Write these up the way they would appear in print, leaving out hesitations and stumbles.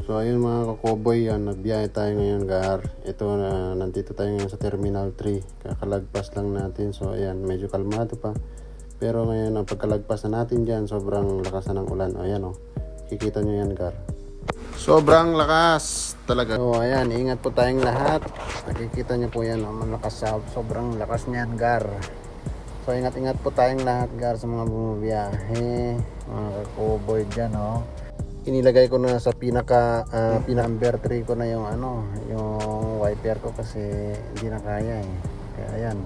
So ayun mga kakoboy, yan, nagbiyahe tayo ngayon gar. Ito na nandito tayo ngayon sa Terminal 3. Kakalagpas lang natin. So ayan, medyo kalmado pa. Pero ngayon ang pagkalagpas na natin diyan, sobrang lakas na ng ulan. Ayan oh. Kikita nyo yan gar. Sobrang lakas talaga. So ayan, ingat po tayong lahat. Nakikita nyo po yan, malakas sa sobrang lakas niyan gar. So ingat-ingat po tayong lahat gar sa mga bumabiyahe, mga kakoboy dyan oh. Inilagay ko na sa pina-amber tree ko na yung yung wiper ko kasi hindi na kaya eh. Kaya ayan,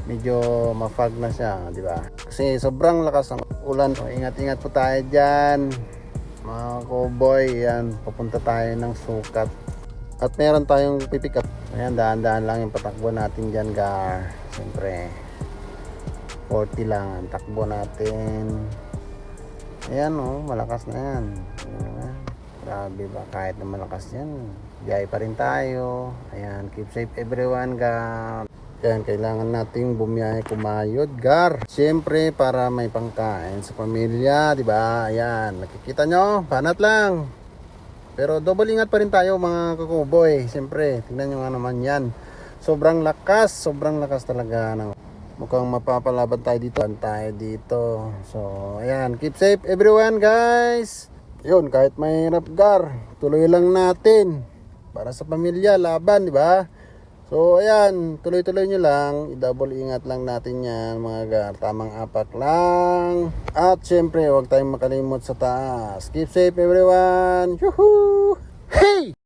medyo ma-fog na siya, di ba? Kasi sobrang lakas ng ulan. So, ingat-ingat po tayo diyan. Mga cowboy, yan, papunta tayo ng sukat. At meron tayong pipick up. Ayan, daan-daan lang yung patakbo natin diyan, gar. Siyempre 40 lang ang takbo natin. Ayan oh, malakas na yan. Grabe ba, kahit na malakas yan, biyay pa rin tayo. Ayan, keep safe everyone gar. Ayan, kailangan nating bumiyahe kumayod gar. Siyempre para may pangkain sa pamilya, di ba? Ayan, nakikita nyo, banat lang. Pero double ingat pa rin tayo mga kakuboy. Siyempre, tingnan nyo nga naman yan. Sobrang lakas talaga ng mukhang mapapalaban tayo dito. So, ayan. Keep safe everyone, guys. Yun, kahit mahirap gar, tuloy lang natin. Para sa pamilya, laban, di ba? So, ayan. Tuloy-tuloy nyo lang. I-double ingat lang natin yan, mga gar. Tamang apak lang. At, syempre, huwag tayong makalimot sa taas. Keep safe everyone. Yuhuu! Hey!